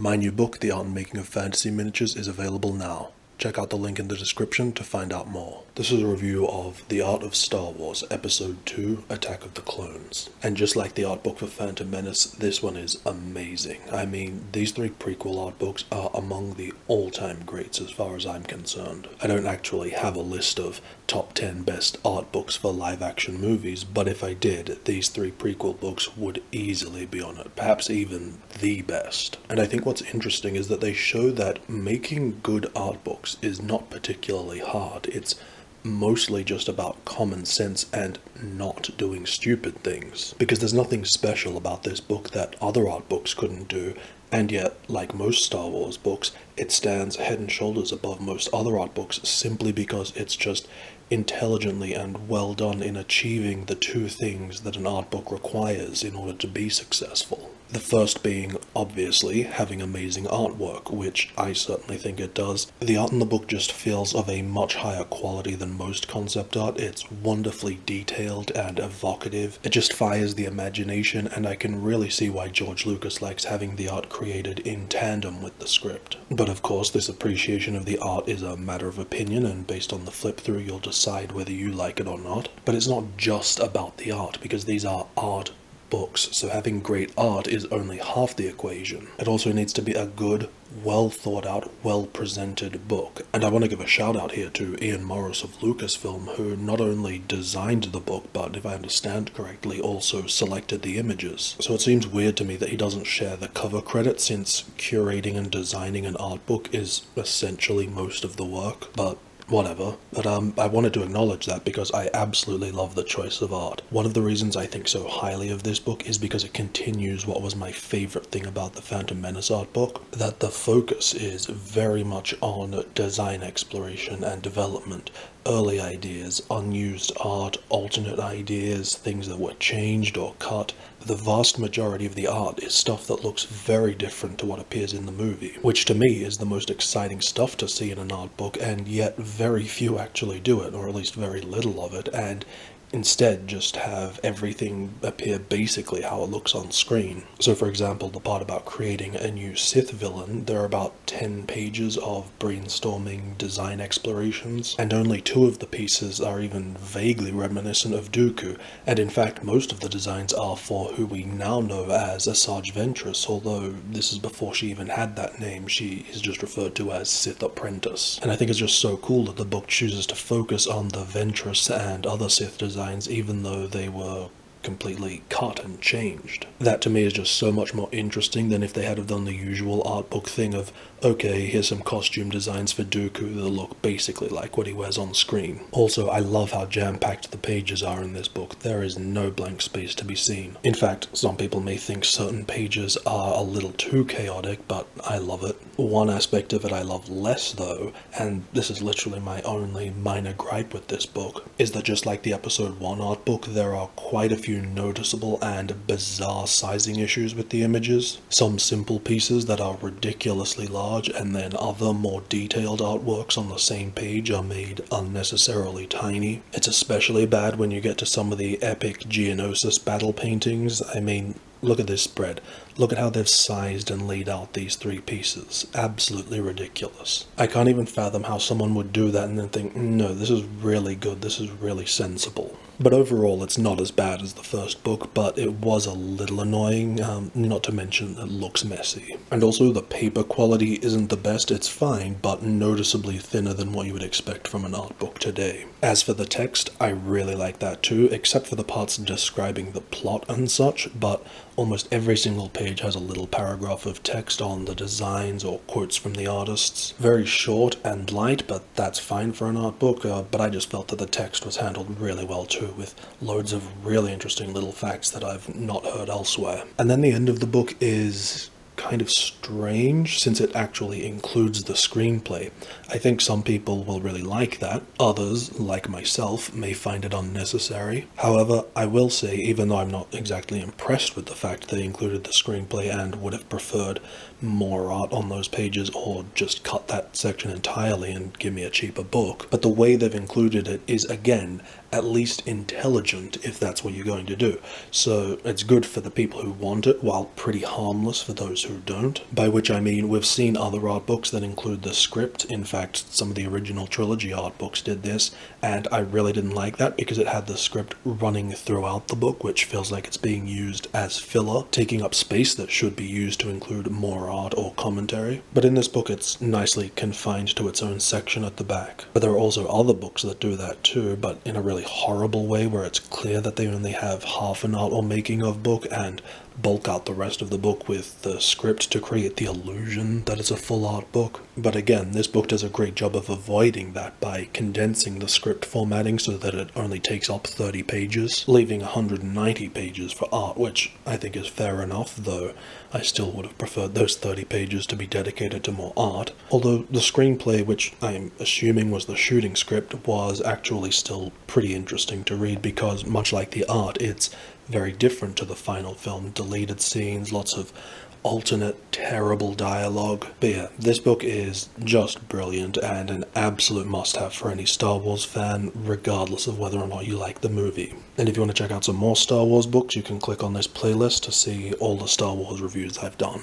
My new book, The Art and Making of Fantasy Miniatures, is available now. Check out the link in the description to find out more. This is a review of The Art of Star Wars, Episode 2, Attack of the Clones. And just like the art book for Phantom Menace, this one is amazing. I mean, these three prequel art books are among the all-time greats as far as I'm concerned. I don't actually have a list of top 10 best art books for live-action movies, but if I did, these three prequel books would easily be on it, perhaps even the best. And I think what's interesting is that they show that making good art books is not particularly hard. It's mostly just about common sense and not doing stupid things. Because there's nothing special about this book that other art books couldn't do, and yet, like most Star Wars books, it stands head and shoulders above most other art books simply because it's just intelligently and well done in achieving the two things that an art book requires in order to be successful. The first being, obviously, having amazing artwork, which I certainly think it does. The art in the book just feels of a much higher quality than most concept art. It's wonderfully detailed and evocative. It just fires the imagination, and I can really see why George Lucas likes having the art created in tandem with the script. But of course, this appreciation of the art is a matter of opinion, and based on the flip-through, you'll decide whether you like it or not. But it's not just about the art, because these are art books, so having great art is only half the equation. It also needs to be a good, well thought out, well presented book. And I want to give a shout out here to Ian Morris of Lucasfilm, who not only designed the book, but if I understand correctly, also selected the images. So it seems weird to me that he doesn't share the cover credit, since curating and designing an art book is essentially most of the work, but whatever. But I wanted to acknowledge that because I absolutely love the choice of art. One of the reasons I think so highly of this book is because it continues what was my favorite thing about the Phantom Menace art book, that the focus is very much on design exploration and development. Early ideas, unused art, alternate ideas, things that were changed or cut. The vast majority of the art is stuff that looks very different to what appears in the movie, which to me is the most exciting stuff to see in an art book, and yet very few actually do it, or at least very little of it, and instead just have everything appear basically how it looks on screen. So for example, the part about creating a new Sith villain, there are about 10 pages of brainstorming design explorations, and only 2 of the pieces are even vaguely reminiscent of Dooku, and in fact most of the designs are for who we now know as Asajj Ventress, although this is before she even had that name. She is just referred to as Sith Apprentice. And I think it's just so cool that the book chooses to focus on the Ventress and other Sith designs, even though they were completely cut and changed. That to me is just so much more interesting than if they had have done the usual art book thing of, okay, here's some costume designs for Dooku that look basically like what he wears on screen. Also, I love how jam-packed the pages are in this book. There is no blank space to be seen. In fact, some people may think certain pages are a little too chaotic, but I love it. One aspect of it I love less though, and this is literally my only minor gripe with this book, is that just like the episode 1 art book, there are quite a few noticeable and bizarre sizing issues with the images. Some simple pieces that are ridiculously large, and then other more detailed artworks on the same page are made unnecessarily tiny. It's especially bad when you get to some of the epic Geonosis battle paintings. I mean, look at this spread. Look at how they've sized and laid out these 3 pieces. Absolutely ridiculous. I can't even fathom how someone would do that and then think, no, this is really good, this is really sensible. But overall, it's not as bad as the first book, but it was a little annoying, not to mention it looks messy. And also, the paper quality isn't the best. It's fine, but noticeably thinner than what you would expect from an art book today. As for the text, I really like that too, except for the parts describing the plot and such, but almost every single page has a little paragraph of text on the designs or quotes from the artists. Very short and light, but that's fine for an art book, but I just felt that the text was handled really well too, with loads of really interesting little facts that I've not heard elsewhere. And then the end of the book is kind of strange, since it actually includes the screenplay. I think some people will really like that. Others, like myself, may find it unnecessary. However, I will say, even though I'm not exactly impressed with the fact they included the screenplay and would have preferred more art on those pages, or just cut that section entirely and give me a cheaper book, but the way they've included it is, again, at least intelligent if that's what you're going to do. So it's good for the people who want it, while pretty harmless for those who don't. By which I mean, we've seen other art books that include the script. In fact, some of the original trilogy art books did this, and I really didn't like that because it had the script running throughout the book, which feels like it's being used as filler, taking up space that should be used to include more art or commentary. But in this book, it's nicely confined to its own section at the back. But there are also other books that do that too, but in a really horrible way, where it's clear that they only have half an art or making of book and bulk out the rest of the book with the script to create the illusion that it's a full art book. But again, this book does a great job of avoiding that by condensing the script formatting so that it only takes up 30 pages, leaving 190 pages for art, which I think is fair enough, though I still would have preferred those 30 pages to be dedicated to more art. Although the screenplay, which I'm assuming was the shooting script, was actually still pretty interesting to read because, much like the art, it's very different to the final film. Deleted scenes, lots of alternate, terrible dialogue. But yeah, this book is just brilliant and an absolute must-have for any Star Wars fan, regardless of whether or not you like the movie. And if you want to check out some more Star Wars books, you can click on this playlist to see all the Star Wars reviews I've done.